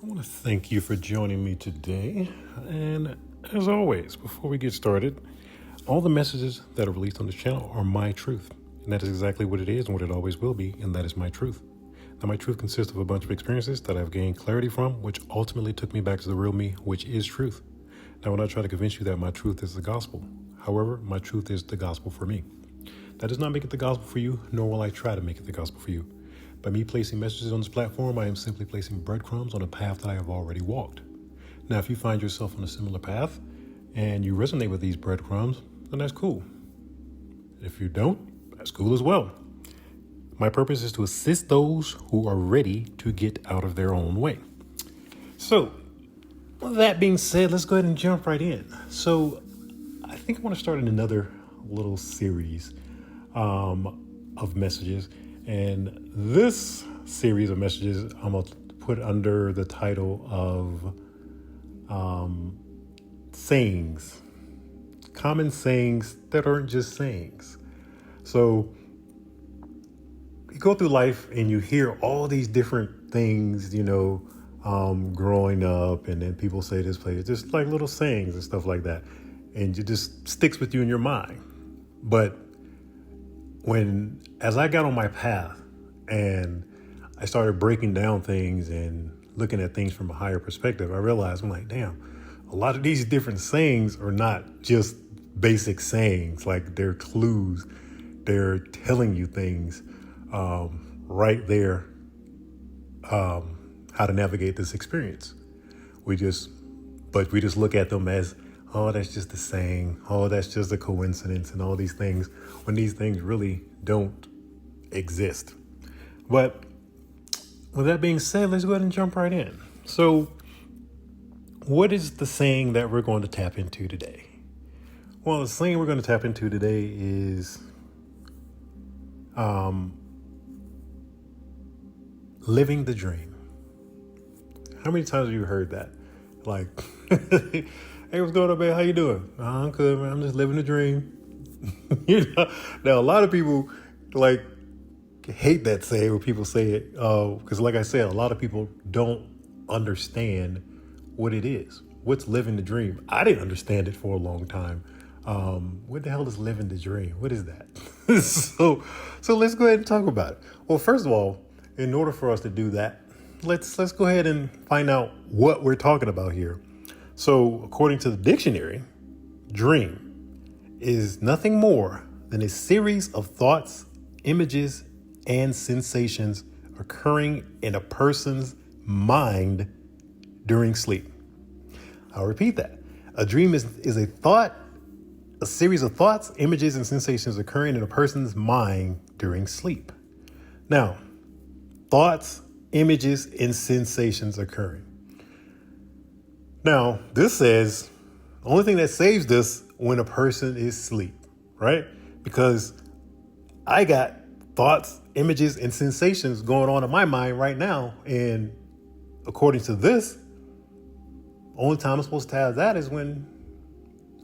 I want to thank you for joining me today. And as always, before we get started, all the messages that are released on this channel are my truth. And that is exactly what it is and what it always will be, and that is my truth. Now, my truth consists of a bunch of experiences that I've gained clarity from, which ultimately took me back to the real me, which is truth. Now, when I try to convince you that my truth is the gospel, however, my truth is the gospel for me. That does not make it the gospel for you, nor will I try to make it the gospel for you. By me placing messages on this platform, I am simply placing breadcrumbs on a path that I have already walked. Now, if you find yourself on a similar path and you resonate with these breadcrumbs, then that's cool. If you don't, that's cool as well. My purpose is to assist those who are ready to get out of their own way. So, with that being said, let's go ahead and jump right in. So, I think I want to start in another little series of messages. And this series of messages I'm going to put under the title of sayings, common sayings that aren't just sayings. So you go through life and you hear all these different things, growing up, and then people say this place, just like little sayings and stuff like that. And it just sticks with you in your mind. But as I got on my path and I started breaking down things and looking at things from a higher perspective, I realized, I'm like, damn, a lot of these different sayings are not just basic sayings. Like, they're clues. They're telling you things right there, how to navigate this experience. We just look at them as, oh, that's just a saying. Oh, that's just a coincidence, and all these things, when these things really don't exist. But with that being said, let's go ahead and jump right in. So, what is the saying that we're going to tap into today? Well, the saying we're going to tap into today is living the dream. How many times have you heard that? Like, hey, what's going on, man? How you doing? I'm good, man. I'm just living the dream. Now, a lot of people hate that saying when people say it, because like I said, a lot of people don't understand what it is. What's living the dream? I didn't understand it for a long time. What the hell is living the dream? What is that? So let's go ahead and talk about it. Well, first of all, in order for us to do that, let's go ahead and find out what we're talking about here. So, according to the dictionary, dream is nothing more than a series of thoughts, images, and sensations occurring in a person's mind during sleep. I'll repeat that. A dream is a series of thoughts, images, and sensations occurring in a person's mind during sleep. Now, thoughts, images, and sensations occurring. Now, this says the only thing that saves this when a person is asleep, right? Because I got thoughts, images, and sensations going on in my mind right now. And according to this, the only time I'm supposed to have that is when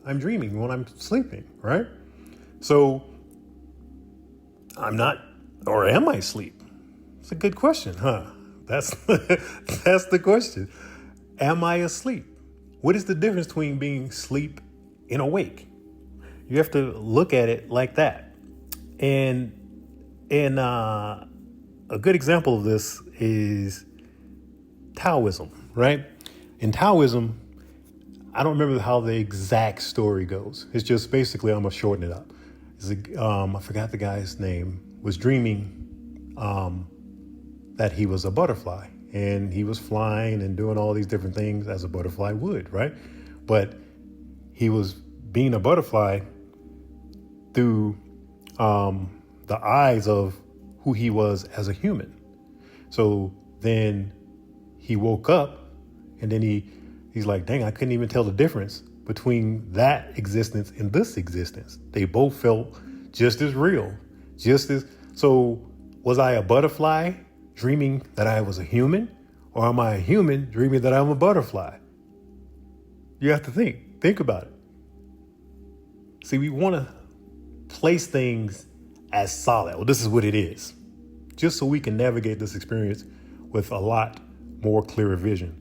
I'm dreaming, when I'm sleeping, right? So I'm not, or am I asleep? It's a good question, huh? That's the question. Am I asleep? What is the difference between being asleep and awake? You have to look at it like that. And a good example of this is Taoism, right? In Taoism, I don't remember how the exact story goes. It's just basically, I'm going to shorten it up. I forgot the guy's name, was dreaming that he was a butterfly. And he was flying and doing all these different things as a butterfly would, right? But he was being a butterfly through the eyes of who he was as a human. So then he woke up, and then he's like, dang, I couldn't even tell the difference between that existence and this existence. They both felt just as real, so was I a butterfly dreaming that I was a human, or am I a human dreaming that I'm a butterfly? You have to think about it. See, we want to place things as solid. Well, this is what it is, just so we can navigate this experience with a lot more clearer vision.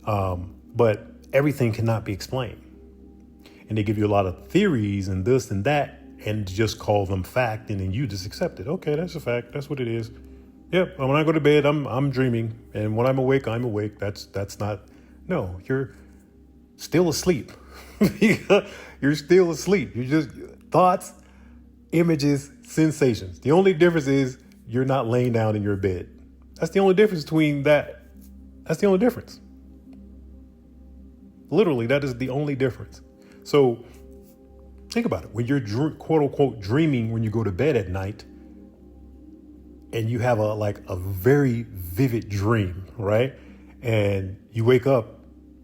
But everything cannot be explained. And they give you a lot of theories and this and that and just call them fact. And then you just accept it. Okay, that's a fact. That's what it is. Yep. When I go to bed, I'm dreaming. And when I'm awake, I'm awake. That's not. No, you're still asleep. You're still asleep. You're just thoughts, images, sensations. The only difference is you're not laying down in your bed. That's the only difference between that. That's the only difference. Literally, that is the only difference. So think about it. When you're quote unquote dreaming when you go to bed at night and you have a very vivid dream, right? And you wake up,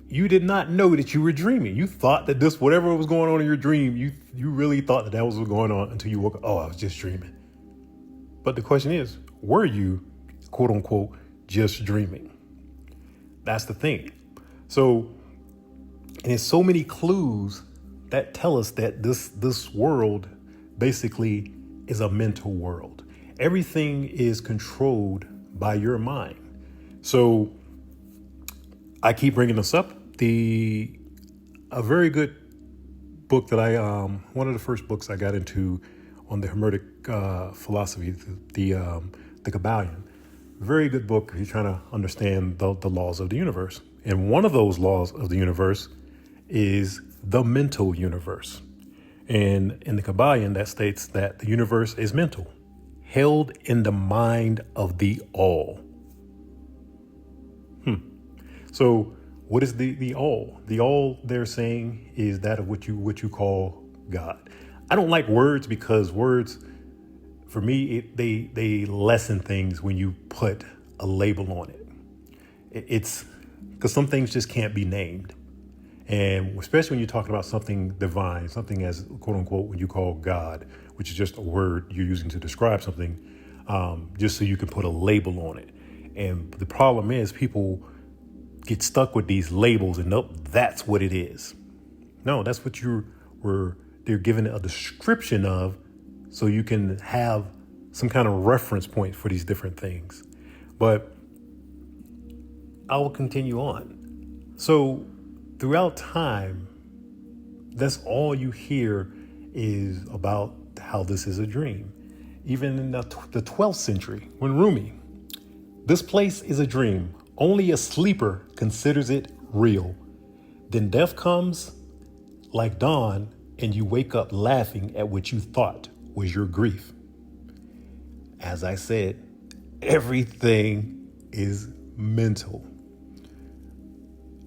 you did not know that you were dreaming. You thought that whatever was going on in your dream, you really thought that was what was going on until you woke up. Oh, I was just dreaming. But the question is, were you quote unquote just dreaming? That's the thing. So, and there's so many clues that tell us that this world basically is a mental world. Everything is controlled by your mind. So I keep bringing this up. A very good book that one of the first books I got into on the Hermetic philosophy, the Kabbalion. Very good book if you're trying to understand the laws of the universe. And one of those laws of the universe is the mental universe. And in the Kabbalion, that states that the universe is mental, held in the mind of the all. So what is the all? The all they're saying is that of what you call God. I don't like words because words, for me, they lessen things when you put a label on it. It's because some things just can't be named. And especially when you're talking about something divine, something as quote unquote, when you call God, which is just a word you're using to describe something, just so you can put a label on it. And the problem is people get stuck with these labels and nope, that's what it is. No, that's what they're given a description of so you can have some kind of reference point for these different things. But I will continue on. So throughout time, that's all you hear is about how this is a dream. Even in the 12th century, when Rumi, this place is a dream. Only a sleeper considers it real. Then death comes like dawn, and you wake up laughing at what you thought was your grief. As I said, everything is mental.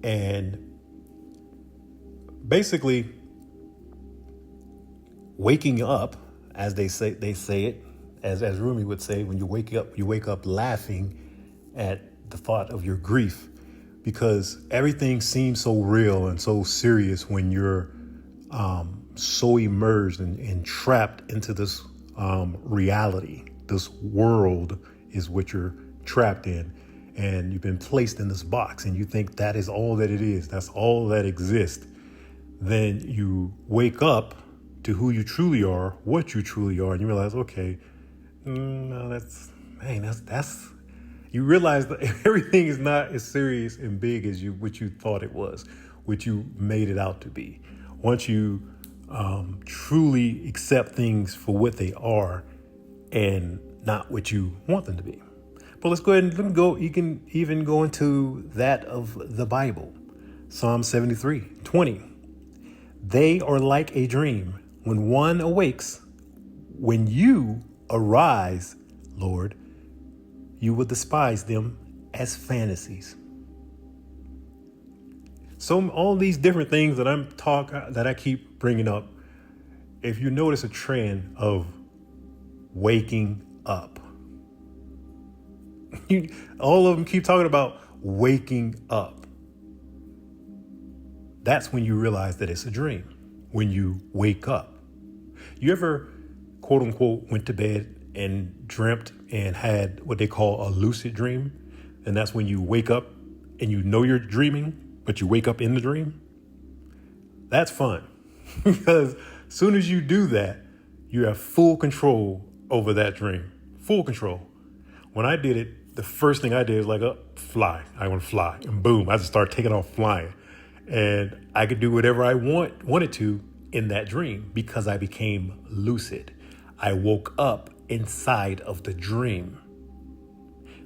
And basically, waking up, as they say it, as Rumi would say, when you wake up laughing at the thought of your grief, because everything seems so real and so serious when you're so immersed and trapped into this reality. This world is what you're trapped in, and you've been placed in this box, and you think that is all that it is. That's all that exists. Then you wake up to who you truly are, what you truly are, and you realize, okay, no, that's you realize that everything is not as serious and big as what you thought it was, what you made it out to be. Once you truly accept things for what they are and not what you want them to be. But let's go ahead and go. You can even go into that of the Bible. Psalm 73:20. They are like a dream when one awakes. When you arise, Lord, you will despise them as fantasies. So all these different things that I keep bringing up, if you notice a trend of waking up, all of them keep talking about waking up. That's when you realize that it's a dream, when you wake up. You ever, quote unquote, went to bed and dreamt and had what they call a lucid dream? And that's when you wake up and you know you're dreaming, but you wake up in the dream? That's fun. Because as soon as you do that, you have full control over that dream. Full control. When I did it, the first thing I did was like, fly. I want to fly. And boom, I just started taking off flying. And I could do whatever I wanted to in that dream because I became lucid. I woke up inside of the dream.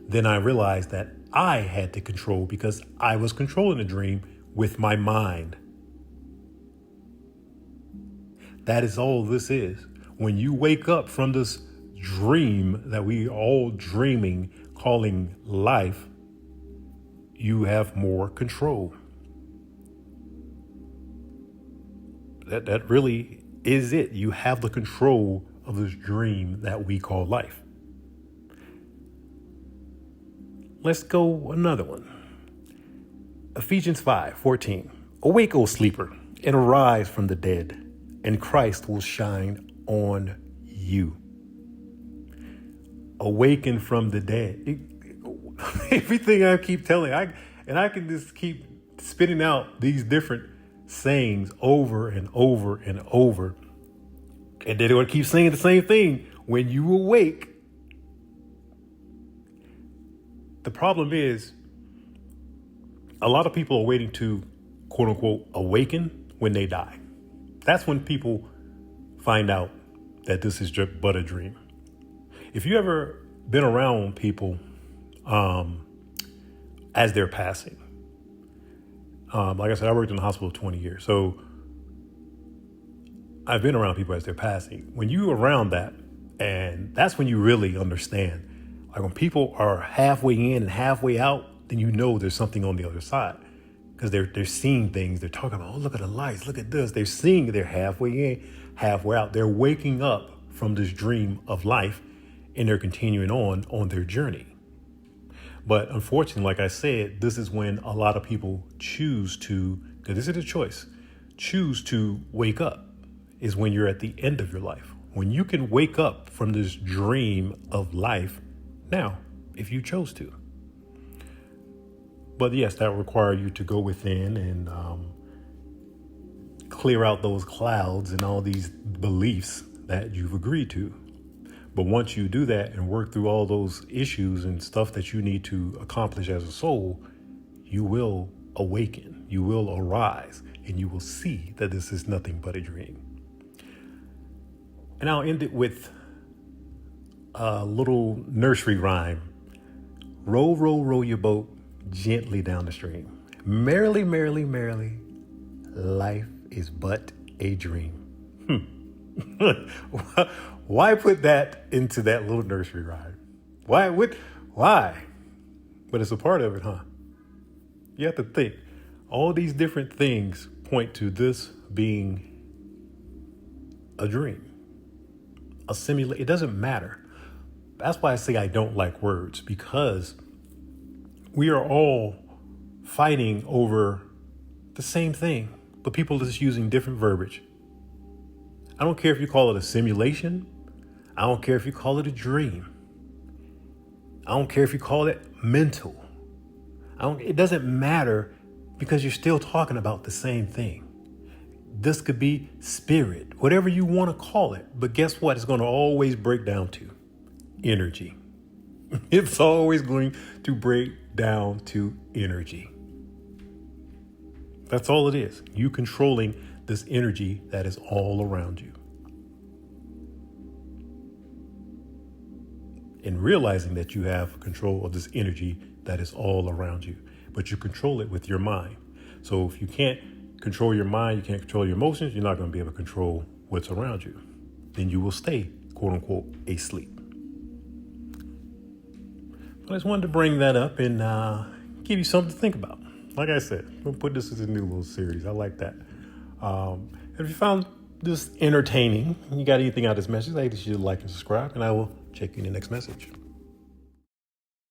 Then I realized that I had to control because I was controlling the dream with my mind. That is all this is. When you wake up from this dream that we all dreaming, calling life, you have more control. That really is it. You have the control of this dream that we call life. Let's go another one. Ephesians 5:14. Awake, O sleeper, and arise from the dead, and Christ will shine on you. Awaken from the dead. Everything I keep telling, I can just keep spitting out these different sayings over and over and over. And they're going to keep saying the same thing. When you awake, the problem is a lot of people are waiting to, quote unquote, awaken when they die. That's when people find out that this is just but a dream. If you ever been around people as they're passing, like I said, I worked in the hospital 20 years. So I've been around people as they're passing. When you're around that, and that's when you really understand. Like when people are halfway in and halfway out, then you know there's something on the other side. Because they're seeing things. They're talking about, oh, look at the lights. Look at this. They're seeing they're halfway in, halfway out. They're waking up from this dream of life, and they're continuing on their journey. But unfortunately, like I said, this is when a lot of people choose to, because this is a choice, choose to wake up, is when you're at the end of your life. When you can wake up from this dream of life now, if you chose to. But yes, that will require you to go within and clear out those clouds and all these beliefs that you've agreed to. But once you do that and work through all those issues and stuff that you need to accomplish as a soul, you will awaken, you will arise, and you will see that this is nothing but a dream. And I'll end it with a little nursery rhyme. Row, row, row your boat gently down the stream. Merrily, merrily, merrily, life is but a dream. Why put that into that little nursery rhyme? Why? But it's a part of it, huh? You have to think. All these different things point to this being a dream, a simulation. It doesn't matter. That's why I say I don't like words, because we are all fighting over the same thing, but people are just using different verbiage. I don't care if you call it a simulation. I don't care if you call it a dream. I don't care if you call it mental. It doesn't matter, because you're still talking about the same thing. This could be spirit, whatever you want to call it. But guess what? It's going to always break down to energy. It's always going to break down to energy. That's all it is. You controlling this energy that is all around you. And realizing that you have control of this energy that is all around you, but you control it with your mind. So if you can't control your mind, you can't control your emotions, you're not going to be able to control what's around you. Then you will stay, quote unquote, asleep. I just wanted to bring that up and give you something to think about. Like I said, we'll put this as a new little series. I like that. If you found this entertaining, you got anything out of this message, I think you should like and subscribe, and I will check you in the next message.